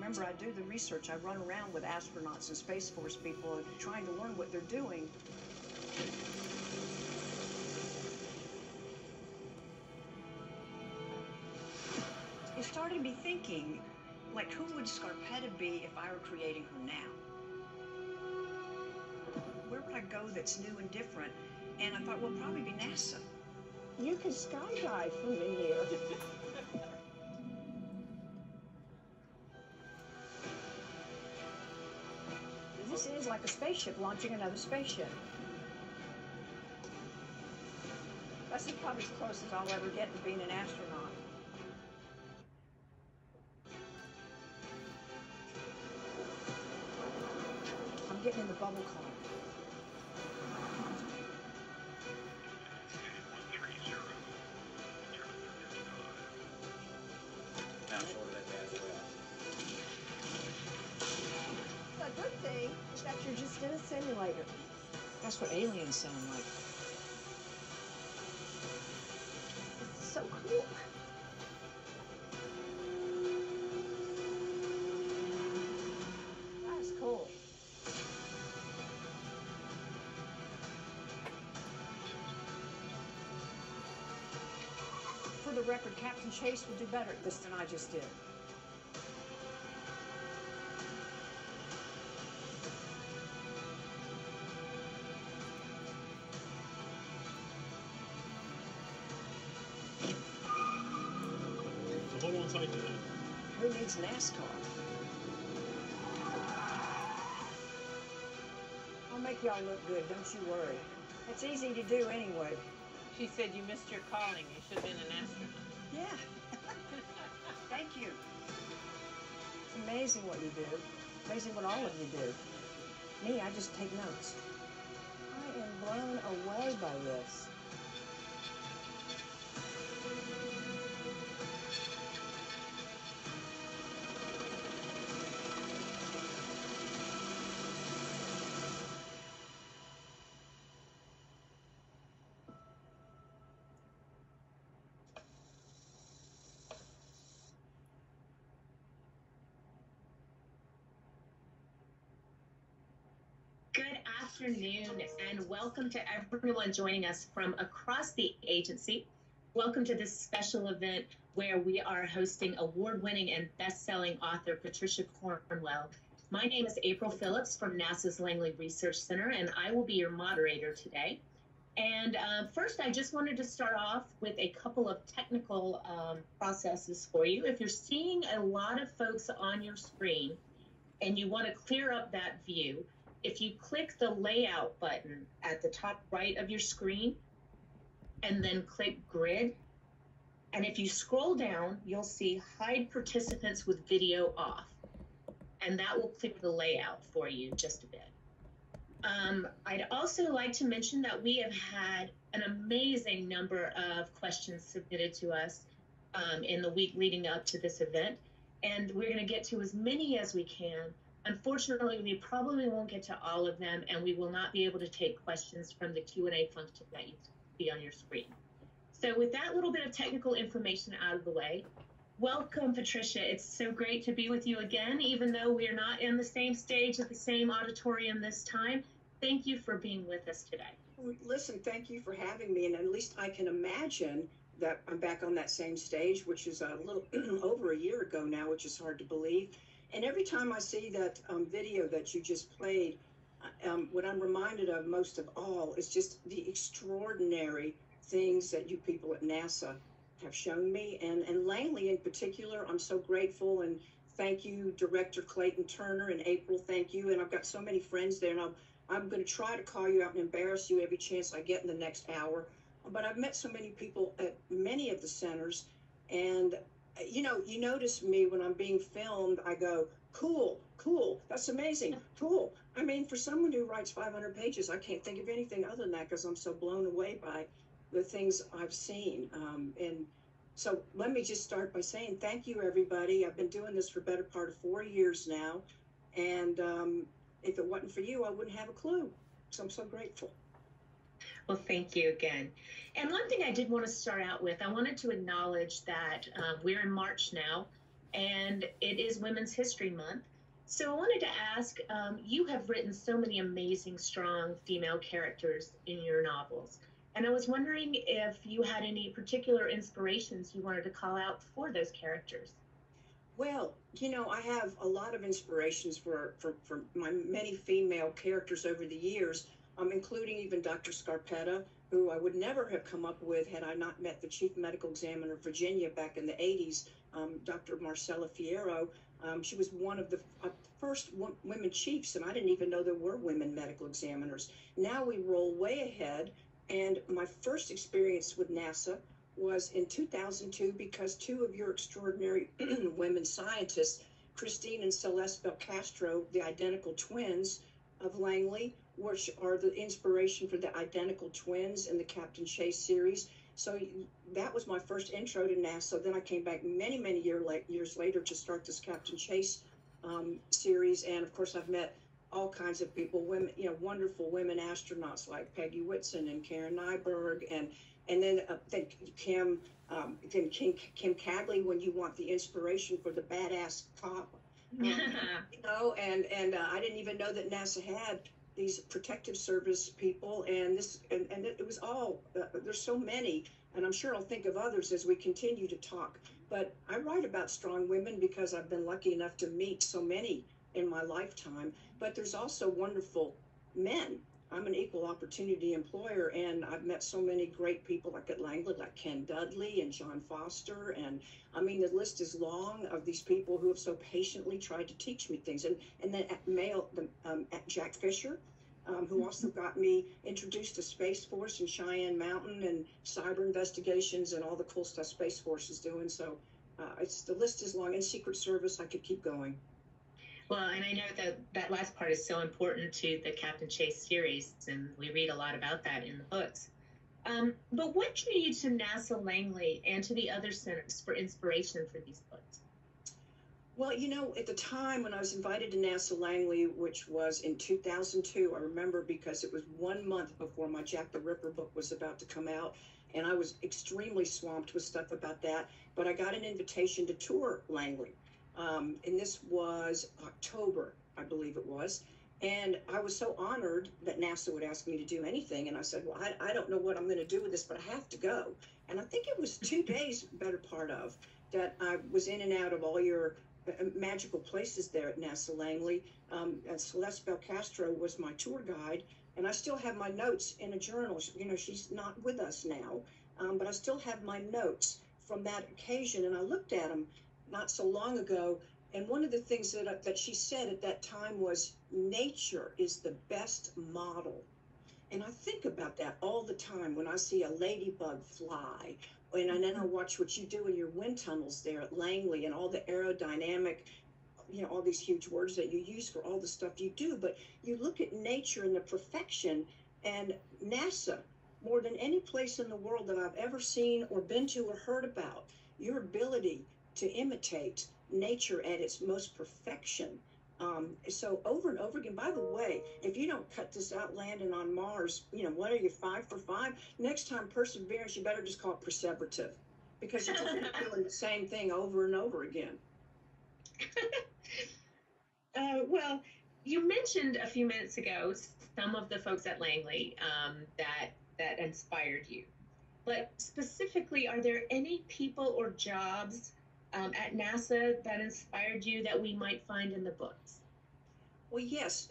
Remember, I do the research. I run around with astronauts and Space Force people trying to learn what they're doing. It started me thinking, like, who would Kscarpetta be if I were creating her now? Where would I go that's new and different? And I thought, well, probably be NASA. You could skydive from in here. This is like a spaceship launching another spaceship. That's probably as close as I'll ever get to being an astronaut. I'm getting in the bubble car. The good thing is that you're just in a simulator. That's what aliens sound like. It's so cool. That's cool. For the record, Captain Chase would do better at this than I just did. So hold on tight to that. Who needs NASCAR? I'll make y'all look good, don't you worry. It's easy to do anyway. She said you missed your calling. You should have been an astronaut. Yeah. Thank you. It's amazing what you do. Amazing what all of you do. Me, I just take notes. I am blown away by this. Good afternoon and welcome to everyone joining us from across the agency. Welcome to this special event where we are hosting award-winning and best-selling author Patricia Cornwell. My name is April Phillips from NASA's Langley Research Center, and I will be your moderator today. And first, I just wanted to start off with a couple of technical processes for you. If you're seeing a lot of folks on your screen and you want to clear up that view, if you click the layout button at the top right of your screen and then click grid, and if you scroll down, you'll see hide participants with video off, and that will clear the layout for you just a bit. I'd also like to mention that we have had an amazing number of questions submitted to us in the week leading up to this event, and we're going to get to as many as we can. Unfortunately, we probably won't get to all of them, and we will not be able to take questions from the Q&A function that you see on your screen. So with that little bit of technical information out of the way, welcome, Patricia. It's so great to be with you again, even though we are not in the same stage at the same auditorium this time. Thank you for being with us today. Listen, thank you for having me, and at least I can imagine that I'm back on that same stage, which is a little over a year ago now, which is hard to believe. And every time I see that video that you just played, what I'm reminded of most of all is just the extraordinary things that you people at NASA have shown me. And Langley in particular, I'm so grateful. And thank you, Director Clayton Turner, and April, thank you. And I've got so many friends there, and I'm going to try to call you out and embarrass you every chance I get in the next hour. But I've met so many people at many of the centers, and you know, you notice me when I'm being filmed, I go, cool, cool, that's amazing, cool. I mean, for someone who writes 500 pages, I can't think of anything other than that because I'm so blown away by the things I've seen. And so let me just start by saying thank you, everybody. I've been doing this for the better part of 4 years now. And if it wasn't for you, I wouldn't have a clue. So I'm so grateful. Well, thank you again. And one thing I did want to start out with, I wanted to acknowledge that we're in March now, and it is Women's History Month. So I wanted to ask, you have written so many amazing, strong female characters in your novels. And I was wondering if you had any particular inspirations you wanted to call out for those characters. Well, I have a lot of inspirations for my many female characters over the years, including even Dr. Kscarpetta, who I would never have come up with had I not met the Chief Medical Examiner of Virginia back in the 80s, Dr. Marcella Fierro. She was one of the first women chiefs, and I didn't even know there were women medical examiners. Now we roll way ahead, and my first experience with NASA was in 2002 because two of your extraordinary women scientists, Christine and Celeste Belcastro, the identical twins of Langley, which are the inspiration for the identical twins in the Captain Chase series. So that was my first intro to NASA. Then I came back many, many years later to start this Captain Chase series. And of course, I've met all kinds of people, women, wonderful women astronauts like Peggy Whitson and Karen Nyberg, and then Kim Cadley when you want the inspiration for the badass cop. And I didn't even know that NASA had these protective service people, and it was all, there's so many, and I'm sure I'll think of others as we continue to talk. But I write about strong women because I've been lucky enough to meet so many in my lifetime. But there's also wonderful men. I'm an equal opportunity employer, and I've met so many great people like at Langley, like Ken Dudley and John Foster. And I mean, the list is long of these people who have so patiently tried to teach me things. And then at Jack Fisher, who also got me introduced to Space Force and Cheyenne Mountain and cyber investigations and all the cool stuff Space Force is doing. So the list is long, and Secret Service, I could keep going. Well, and I know that last part is so important to the Captain Chase series, and we read a lot about that in the books. But what drew you to NASA Langley and to the other centers for inspiration for these books? Well, at the time when I was invited to NASA Langley, which was in 2002, I remember because it was 1 month before my Jack the Ripper book was about to come out, and I was extremely swamped with stuff about that. But I got an invitation to tour Langley. And this was October, I believe it was. And I was so honored that NASA would ask me to do anything. And I said, well, I don't know what I'm going to do with this, but I have to go. And I think it was 2 days, better part of, that I was in and out of all your magical places there at NASA Langley. And Celeste Belcastro was my tour guide. And I still have my notes in a journal. She's not with us now, but I still have my notes from that occasion. And I looked at them not so long ago, and one of the things that she said at that time was, nature is the best model. And I think about that all the time when I see a ladybug fly, and then I watch what you do in your wind tunnels there at Langley and all the aerodynamic, all these huge words that you use for all the stuff you do. But you look at nature and the perfection, and NASA, more than any place in the world that I've ever seen or been to or heard about, your ability to imitate nature at its most perfection. So over and over again, by the way, if you don't cut this out landing on Mars, what are you, 5 for 5? Next time, perseverance, you better just call it perseverative, because you're just doing the same thing over and over again. Well, you mentioned a few minutes ago some of the folks at Langley that inspired you. But specifically, are there any people or jobs at NASA that inspired you that we might find in the books? Well, yes,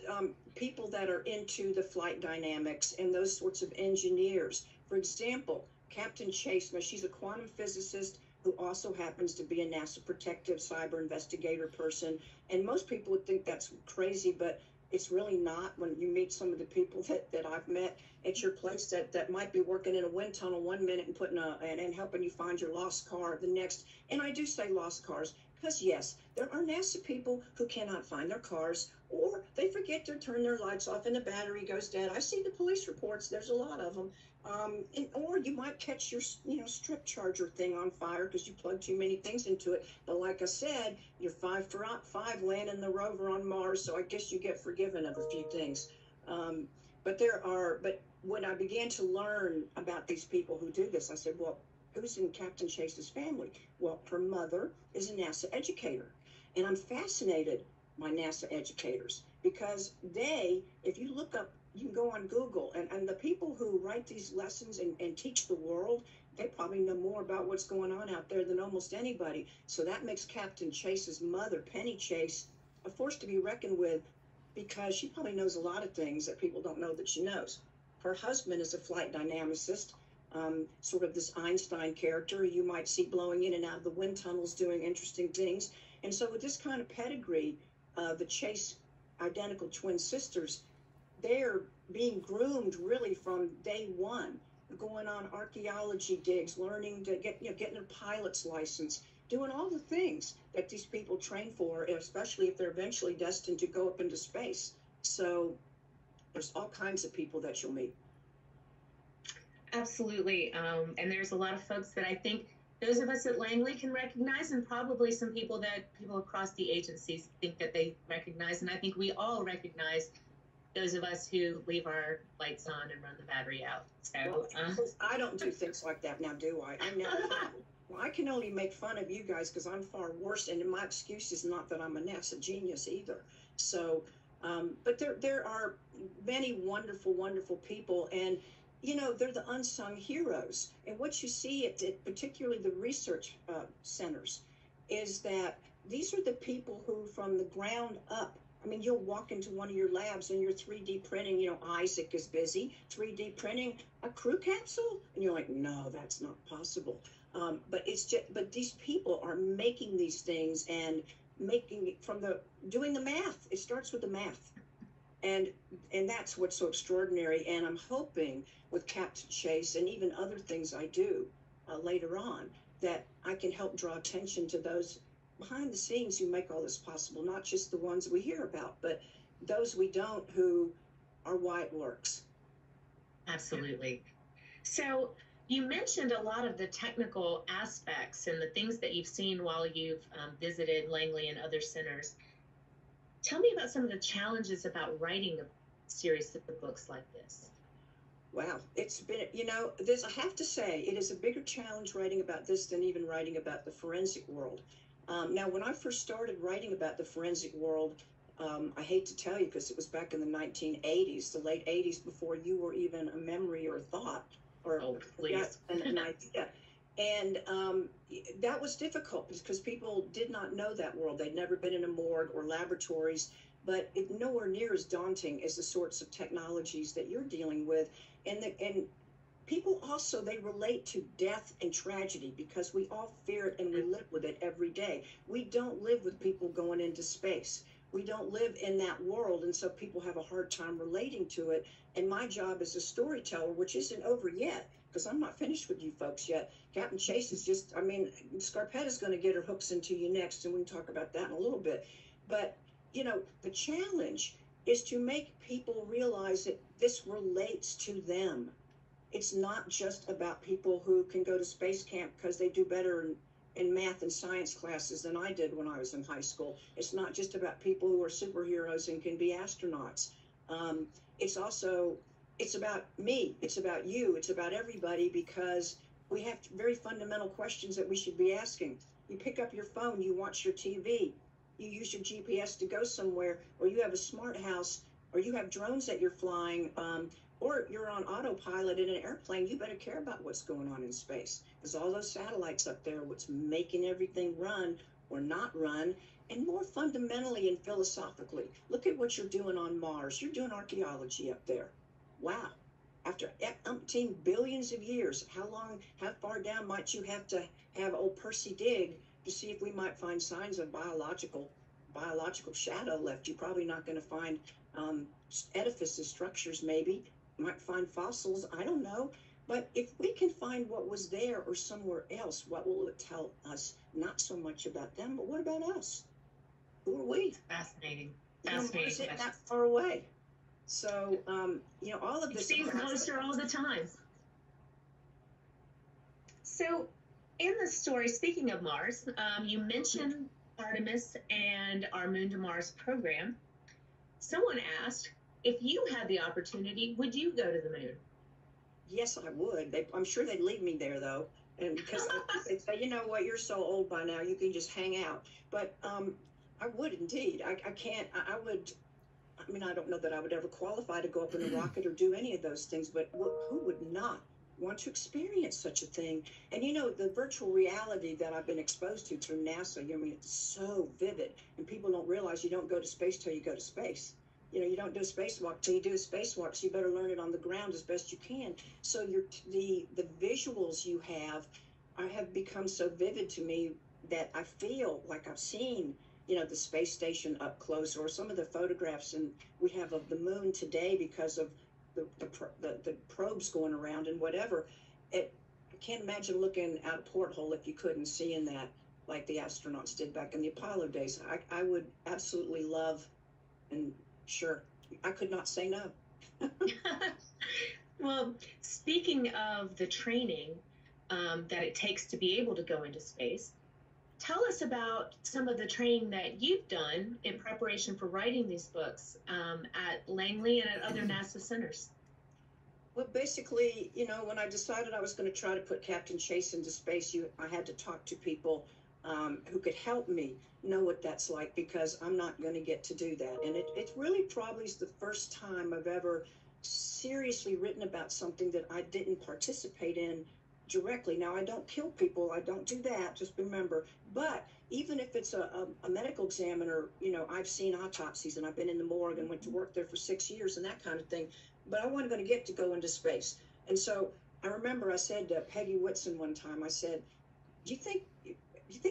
people that are into the flight dynamics and those sorts of engineers. For example, Captain Chase, now she's a quantum physicist who also happens to be a NASA protective cyber investigator person. And most people would think that's crazy, but it's really not when you meet some of the people that I've met at your place that might be working in a wind tunnel 1 minute and putting and helping you find your lost car the next. And I do say lost cars because, yes, there are NASA people who cannot find their cars, or they forget to turn their lights off and the battery goes dead. I see the police reports. There's a lot of them. Or you might catch your strip charger thing on fire because you plug too many things into it. But like I said, you're 5 for 5 landing the rover on Mars, so I guess you get forgiven of a few things. But when I began to learn about these people who do this, I said, well, who's in Captain Chase's family? Well, her mother is a NASA educator. And I'm fascinated by NASA educators because if you look up, you can go on Google, and the people who write these lessons and teach the world, they probably know more about what's going on out there than almost anybody. So that makes Captain Chase's mother, Penny Chase, a force to be reckoned with because she probably knows a lot of things that people don't know that she knows. Her husband is a flight dynamicist, sort of this Einstein character you might see blowing in and out of the wind tunnels doing interesting things. And so with this kind of pedigree, the Chase identical twin sisters, they're being groomed really from day one, going on archaeology digs, learning to getting their pilot's license, doing all the things that these people train for, especially if they're eventually destined to go up into space. So there's all kinds of people that you'll meet. Absolutely. And there's a lot of folks that I think those of us at Langley can recognize, and probably some people across the agencies think that they recognize. And I think we all recognize those of us who leave our lights on and run the battery out. So I don't do things like that now, do I? I never. Well, I can only make fun of you guys because I'm far worse, and my excuse is not that I'm a NASA genius either. So, but there are many wonderful, wonderful people, and they're the unsung heroes. And what you see at particularly the research centers is that these are the people who, from the ground up, I mean, you'll walk into one of your labs and you're 3D printing, Isaac is busy 3D printing a crew capsule. And you're like, no, that's not possible. But these people are making these things and making it doing the math. It starts with the math. And that's what's so extraordinary. And I'm hoping with Captain Chase and even other things I do later on that I can help draw attention to those behind the scenes who make all this possible, not just the ones we hear about, but those we don't who are why it works. Absolutely. So you mentioned a lot of the technical aspects and the things that you've seen while you've visited Langley and other centers. Tell me about some of the challenges about writing a series of books like this. Wow, it's been, I have to say, it is a bigger challenge writing about this than even writing about the forensic world. Now, when I first started writing about the forensic world, I hate to tell you because it was back in the 1980s, the late 80s, before you were even a memory or a thought or an idea. And that was difficult because people did not know that world. They'd never been in a morgue or laboratories, but it's nowhere near as daunting as the sorts of technologies that you're dealing with. And people also, they relate to death and tragedy because we all fear it and we live with it every day. We don't live with people going into space. We don't live in that world, and so people have a hard time relating to it. And my job as a storyteller, which isn't over yet, because I'm not finished with you folks yet. Captain Chase is Kscarpetta is going to get her hooks into you next, and we can talk about that in a little bit. But, the challenge is to make people realize that this relates to them. It's not just about people who can go to space camp because they do better in math and science classes than I did when I was in high school. It's not just about people who are superheroes and can be astronauts. It's about me, it's about you, it's about everybody, because we have very fundamental questions that we should be asking. You pick up your phone, you watch your TV, you use your GPS to go somewhere, or you have a smart house, or you have drones that you're flying, or you're on autopilot in an airplane. You better care about what's going on in space, because all those satellites up there, what's making everything run or not run. And more fundamentally and philosophically, look at what you're doing on Mars. You're doing archaeology up there. Wow. After umpteen billions of years, how far down might you have to have old Percy dig to see if we might find signs of biological shadow left? You're probably not going to find edifices, structures maybe. You might find fossils, I don't know. But if we can find what was there or somewhere else, what will it tell us? Not so much about them, but what about us? Who are we? Fascinating. Is it that far away? So, all of this seems closer all the time. So, in the story, speaking of Mars, you mentioned Artemis and our Moon to Mars program. Someone asked, if you had the opportunity, would you go to the moon? Yes, I would. I'm sure they'd leave me there, though. And because they say, you know what, you're so old by now, you can just hang out. But I would indeed. I can't, I would, I mean, I don't know that I would ever qualify to go up in a rocket or do any of those things, but who would not want to experience such a thing? And you know, the virtual reality that I've been exposed to through NASA, I mean, it's so vivid, and people don't realize you don't go to space till you go to space. You know, you don't do a spacewalk till you do a spacewalk, so you better learn it on the ground as best you can. So the visuals you have become so vivid to me that I feel like I've seen, you know, the space station up close, or some of the photographs and we have of the moon today because of the probes going around and whatever. I can't imagine looking out a porthole if you couldn't see in that, like the astronauts did back in the Apollo days. I would absolutely love, and sure, I could not say no. Well, speaking of the training that it takes to be able to go into space, tell us about some of the training that you've done in preparation for writing these books at Langley and at other NASA centers. Well, basically, you know, when I decided I was going to try to put Captain Chase into space, I had to talk to people who could help me know what that's like, because I'm not going to get to do that. And it really probably is the first time I've ever seriously written about something that I didn't participate in directly. Now, I don't kill people. I don't do that, just remember. But even if it's a medical examiner, you know, I've seen autopsies and I've been in the morgue and went to work there for 6 years and that kind of thing. But I wasn't going to get to go into space. And so I remember I said to Peggy Whitson one time, I said, do you think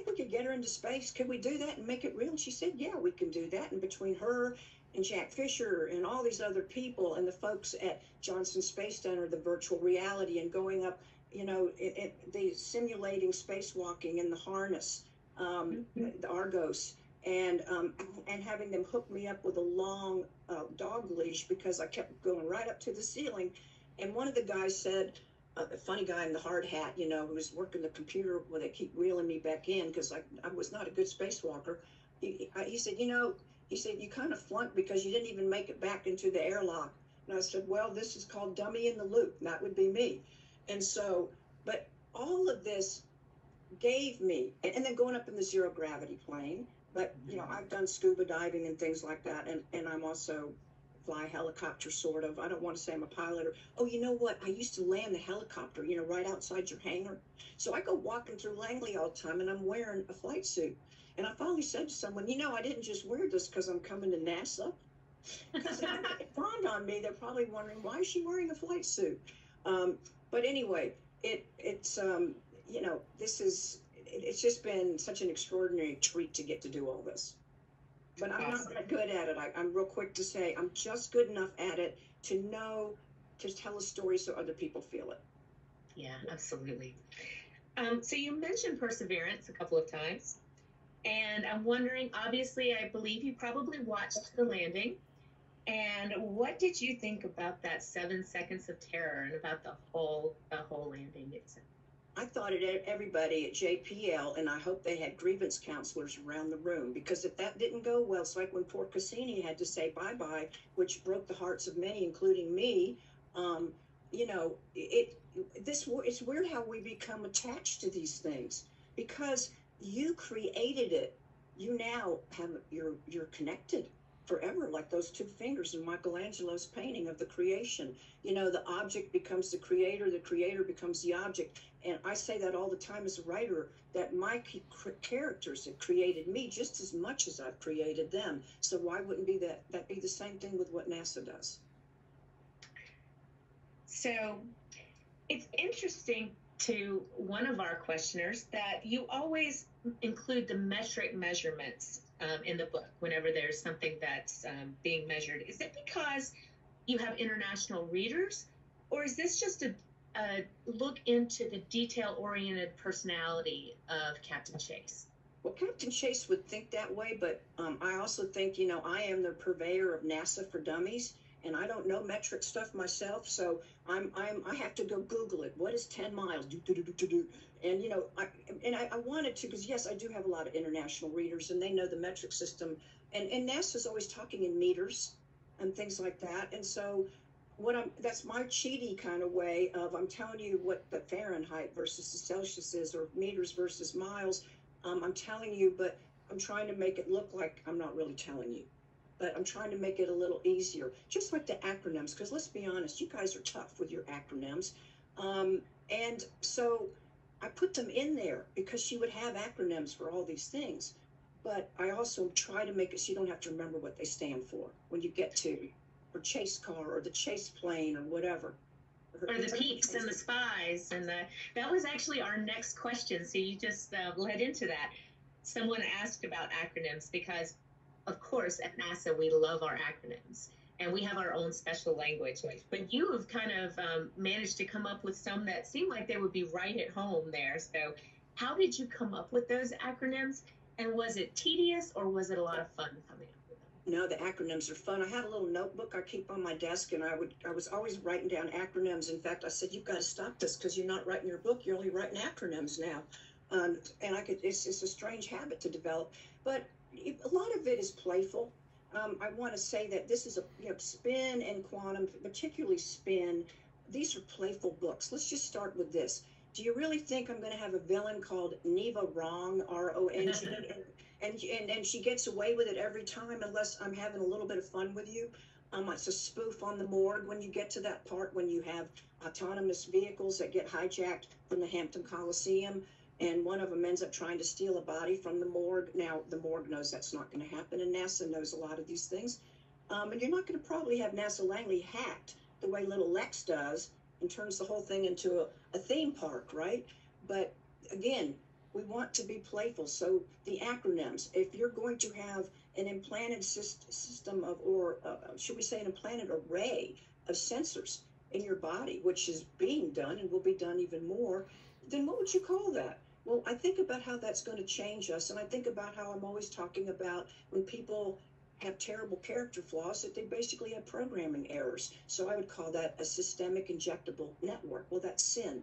we could get her into space? Could we do that and make it real? And she said, yeah, we can do that. And between her and Jack Fisher and all these other people and the folks at Johnson Space Center, the virtual reality and going up, you know, the simulating spacewalking in the harness, the Argos, and having them hook me up with a long dog leash because I kept going right up to the ceiling. And one of the guys said, a funny guy in the hard hat, you know, who was working the computer where they keep reeling me back in because I was not a good spacewalker. He said, you know, you kind of flunked because you didn't even make it back into the airlock. And I said, well, this is called dummy in the loop. And that would be me. And so, but all of this gave me, and then going up in the zero gravity plane, but, you know, I've done scuba diving and things like that. And I'm also fly helicopter, sort of. I don't want to say I'm a pilot. Or, oh, you know what? I used to land the helicopter, you know, right outside your hangar. So I go walking through Langley all the time, and I'm wearing a flight suit. And I finally said to someone, you know, I didn't just wear this because I'm coming to NASA. Because it dawned on me, they're probably wondering, why is she wearing a flight suit? But anyway, it's you know, it's just been such an extraordinary treat to get to do all this. But I'm not that good at it. I'm real quick to say I'm just good enough at it to know to tell a story so other people feel it. Yeah, absolutely. So you mentioned perseverance a couple of times, and I'm wondering, obviously, I believe you probably watched the landing. And what did you think about that 7 seconds of terror and about the whole landing itself? I thought everybody at JPL, and I hope they had grievance counselors around the room, because if that didn't go well, it's like when poor Cassini had to say bye-bye, which broke the hearts of many, including me. You know, it's weird how we become attached to these things, because you created it. You now you're connected forever, like those two fingers in Michelangelo's painting of the creation. You know, the object becomes the creator becomes the object. And I say that all the time as a writer, that my characters have created me just as much as I've created them. So why wouldn't that be the same thing with what NASA does? So it's interesting to one of our questioners that you always include the metric measurements in the book whenever there's something that's being measured. Is it because you have international readers, or is this just a look into the detail-oriented personality of Captain Chase? Well, Captain Chase would think that way, but I also think, you know, I am the purveyor of NASA for Dummies, and I don't know metric stuff myself, so I have to go Google it. What is 10 miles? And, you know, I wanted to, because, yes, I do have a lot of international readers, and they know the metric system. And NASA's always talking in meters and things like that. And so that's my cheaty kind of way of, I'm telling you what the Fahrenheit versus the Celsius is, or meters versus miles. I'm telling you, but I'm trying to make it look like I'm not really telling you. But I'm trying to make it a little easier, just like the acronyms, because let's be honest, you guys are tough with your acronyms. And so I put them in there because she would have acronyms for all these things. But I also try to make it so you don't have to remember what they stand for when you get to, or chase car, or the chase plane, or whatever. Or the peeps and the spies. And that was actually our next question. So you just led into that. Someone asked about acronyms because, of course, at NASA, we love our acronyms and we have our own special language. But you have kind of managed to come up with some that seem like they would be right at home there. So how did you come up with those acronyms? And was it tedious or was it a lot of fun coming up with them? No, the acronyms are fun. I had a little notebook I keep on my desk, and I was always writing down acronyms. In fact, I said, you've got to stop this because you're not writing your book. You're only writing acronyms now. And it's a strange habit to develop, but a lot of it is playful. I want to say that this is spin and quantum, particularly spin. These are playful books. Let's just start with this. Do you really think I'm going to have a villain called Neva Wrong, R-O-N-G, and she gets away with it every time unless I'm having a little bit of fun with you? It's a spoof on the morgue when you get to that part when you have autonomous vehicles that get hijacked from the Hampton Coliseum, and one of them ends up trying to steal a body from the morgue. Now, the morgue knows that's not going to happen, and NASA knows a lot of these things. And you're not going to probably have NASA Langley hacked the way little Lex does and turns the whole thing into a theme park, right? But again, we want to be playful. So the acronyms, if you're going to have an implanted system of, or should we say an implanted array of sensors in your body, which is being done and will be done even more, then what would you call that? Well, I think about how that's going to change us. And I think about how I'm always talking about when people have terrible character flaws, that they basically have programming errors. So I would call that a systemic injectable network. Well, that's sin.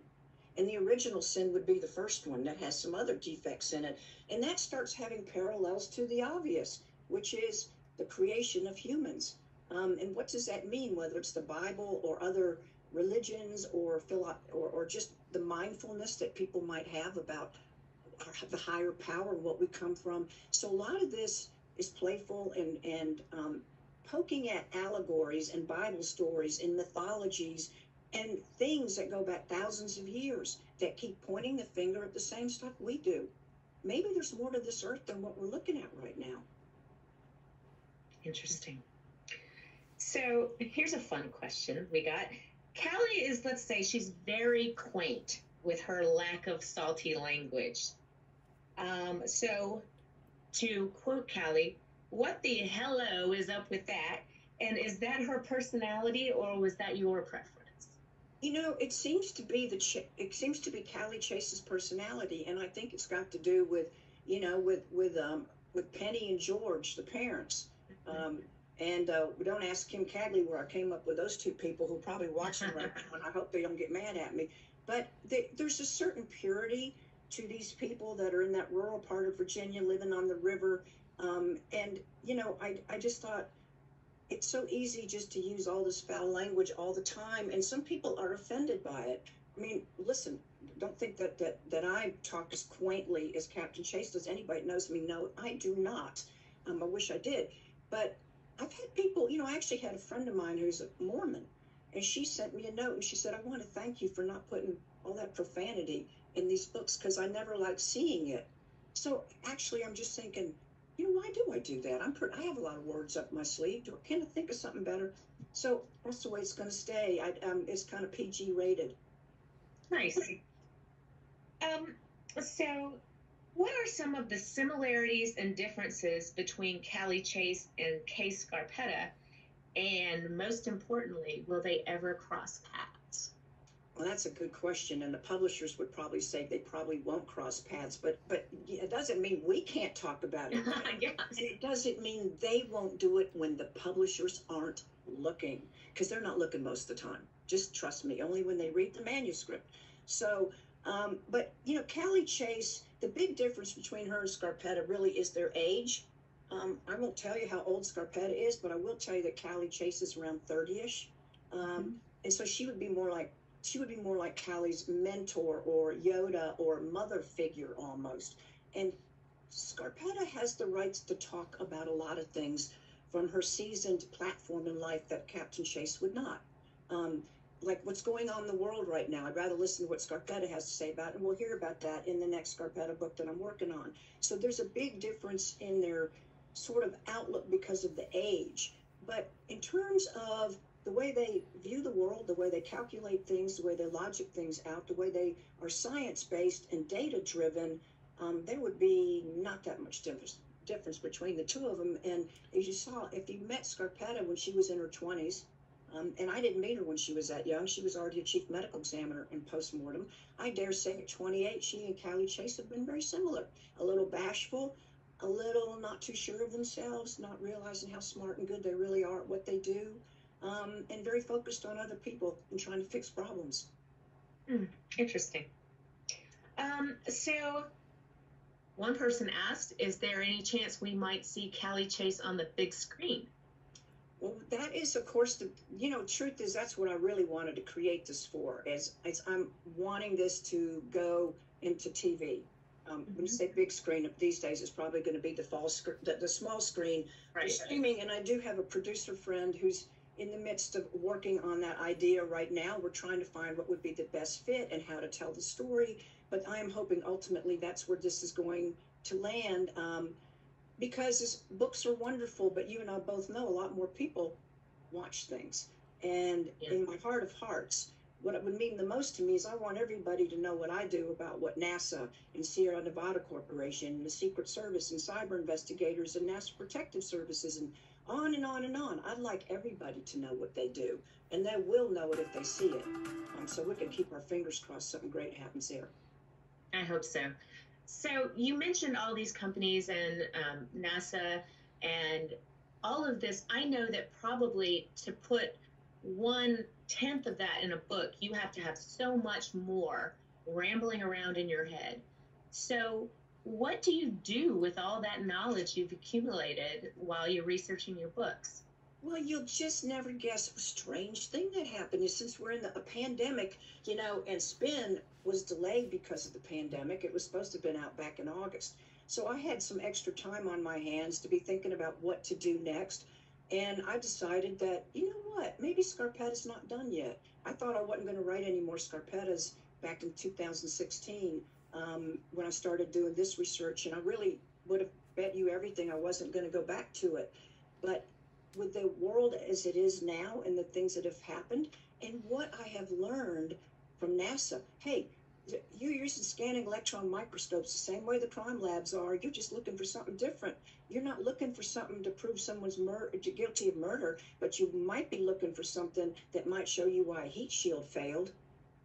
And the original sin would be the first one that has some other defects in it. And that starts having parallels to the obvious, which is the creation of humans. And what does that mean, whether it's the Bible or other religions or just the mindfulness that people might have about the higher power, what we come from. So a lot of this is playful and poking at allegories and Bible stories and mythologies and things that go back thousands of years that keep pointing the finger at the same stuff we do. Maybe there's more to this earth than what we're looking at right now. Interesting. So here's a fun question we got. Callie is, let's say, she's very quaint with her lack of salty language. So to quote Callie, what the hello is up with that? And is that her personality or was that your preference? You know, it seems to be Callie Chase's personality, and I think it's got to do with, with Penny and George, the parents. And we don't ask Kim Cagley where I came up with those two people who probably watch them right now, and I hope they don't get mad at me. But there's a certain purity to these people that are in that rural part of Virginia, living on the river. And, I just thought it's so easy just to use all this foul language all the time, and some people are offended by it. I mean, listen, don't think that I talk as quaintly as Captain Chase does. Anybody knows me? No, I do not. I wish I did. But I've had people, I actually had a friend of mine who's a Mormon, and she sent me a note, and she said, I want to thank you for not putting all that profanity in these books because I never liked seeing it. So actually, I'm just thinking, why do I do that? I have a lot of words up my sleeve. Can I think of something better? So that's the way it's going to stay. It's kind of PG rated. Nice. So what are some of the similarities and differences between Callie Chase and Kscarpetta? And most importantly, will they ever cross paths? Well, that's a good question, and the publishers would probably say they probably won't cross paths, but it doesn't mean we can't talk about it. Yes. And it doesn't mean they won't do it when the publishers aren't looking, because they're not looking most of the time. Just trust me, only when they read the manuscript. So, but Callie Chase, the big difference between her and Scarpetta really is their age. I won't tell you how old Scarpetta is, but I will tell you that Callie Chase is around 30-ish. And so she would be more like Callie's mentor or Yoda or mother figure almost. And Scarpetta has the rights to talk about a lot of things from her seasoned platform in life that Captain Chase would not. Like what's going on in the world right now. I'd rather listen to what Scarpetta has to say about it, and we'll hear about that in the next Scarpetta book that I'm working on. So there's a big difference in their sort of outlook because of the age. But in terms of the way they view the world, the way they calculate things, the way they logic things out, the way they are science-based and data-driven, there would be not that much difference between the two of them. And as you saw, if you met Scarpetta when she was in her 20s, and I didn't meet her when she was that young. She was already a chief medical examiner in postmortem. I dare say at 28, she and Callie Chase have been very similar. A little bashful, a little not too sure of themselves, not realizing how smart and good they really are at what they do, and very focused on other people and trying to fix problems. Interesting. So one person asked, is there any chance we might see Callie Chase on the big screen? Well, that is, of course, truth is that's what I really wanted to create this for, as I'm wanting this to go into TV. When you say big screen, these days it's probably going to be the small screen for streaming. And I do have a producer friend who's in the midst of working on that idea right now. We're trying to find what would be the best fit and how to tell the story. But I am hoping ultimately that's where this is going to land. Because books are wonderful, but you and I both know a lot more people watch things. And in my heart of hearts, what it would mean the most to me is I want everybody to know what I do about what NASA and Sierra Nevada Corporation and the Secret Service and cyber investigators and NASA Protective Services and on and on and on. I'd like everybody to know what they do, and they will know it if they see it. So we can keep our fingers crossed something great happens there. I hope so. So you mentioned all these companies and NASA and all of this. I know that probably to put 1/10 of that in a book, you have to have so much more rambling around in your head. So what do you do with all that knowledge you've accumulated while you're researching your books? Well, you'll just never guess a strange thing that happened is since we're in a pandemic, and Spin was delayed because of the pandemic. It was supposed to have been out back in August. So I had some extra time on my hands to be thinking about what to do next. And I decided that, maybe Scarpetta's not done yet. I thought I wasn't going to write any more Scarpettas back in 2016 when I started doing this research. And I really would have bet you everything I wasn't going to go back to it. But with the world as it is now and the things that have happened and what I have learned from NASA, hey, you're using scanning electron microscopes the same way the crime labs are. You're just looking for something different. You're not looking for something to prove someone's guilty of murder, but you might be looking for something that might show you why a heat shield failed.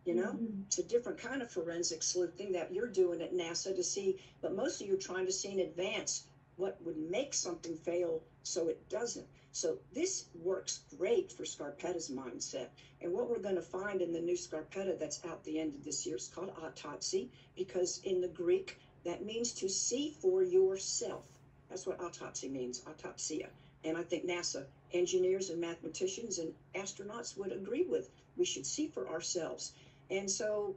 It's a different kind of forensic sleuthing that you're doing at NASA to see, but mostly you're trying to see in advance what would make something fail so it doesn't. So this works great for Scarpetta's mindset. And what we're going to find in the new Scarpetta that's out the end of this year is called autopsy, because in the Greek, that means to see for yourself. That's what autopsy means, autopsia. And I think NASA engineers and mathematicians and astronauts would agree with we should see for ourselves. And so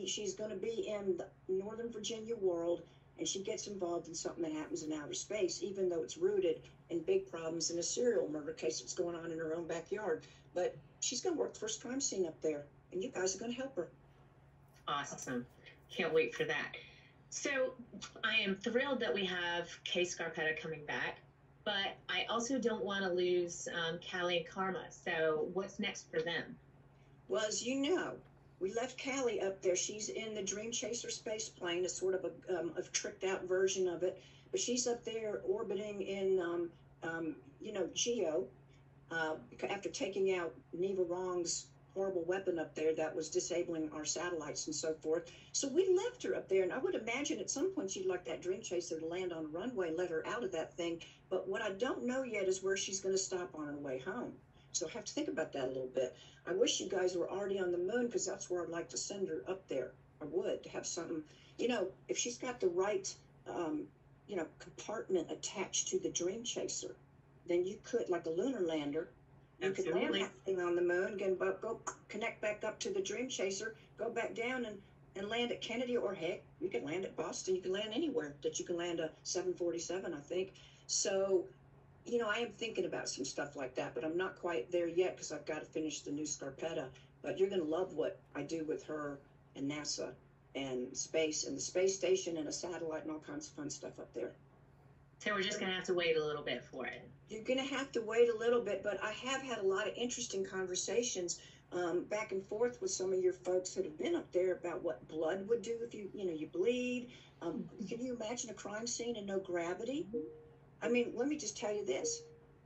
she's going to be in the Northern Virginia world, and she gets involved in something that happens in outer space, even though it's rooted in big problems in a serial murder case that's going on in her own backyard. But she's going to work the first crime scene up there, and you guys are going to help her. Awesome. Can't wait for that. So I am thrilled that we have Kscarpetta coming back, but I also don't want to lose Callie and Karma. So what's next for them? Well, as you know, we left Callie up there. She's in the Dream Chaser space plane, a sort of a tricked out version of it. But she's up there orbiting in, Geo, after taking out Neva Wrong's horrible weapon up there that was disabling our satellites and so forth. So we left her up there, and I would imagine at some point she'd like that Dream Chaser to land on a runway, let her out of that thing. But what I don't know yet is where she's going to stop on her way home. So I have to think about that a little bit. I wish you guys were already on the moon, because that's where I'd like to send her up there. I would, to have something, if she's got the right, compartment attached to the Dream Chaser, then you could, like a lunar lander, You could land Absolutely. that thing on the moon, go connect back up to the Dream Chaser, go back down and land at Kennedy, or heck, you could land at Boston. You can land anywhere that you can land a 747, I think. So, you know, I am thinking about some stuff like that, but I'm not quite there yet because I've got to finish the new Kscarpetta. But you're going to love what I do with her and NASA and space and the space station and a satellite and all kinds of fun stuff up there. So we're just going to have to wait a little bit for it. You're going to have to wait a little bit, but I have had a lot of interesting conversations back and forth with some of your folks that have been up there about what blood would do if you bleed. Can you imagine a crime scene and no gravity? I mean, let me just tell you this.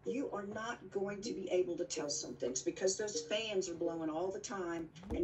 You are not going to be able to tell some things because those fans are blowing all the time. And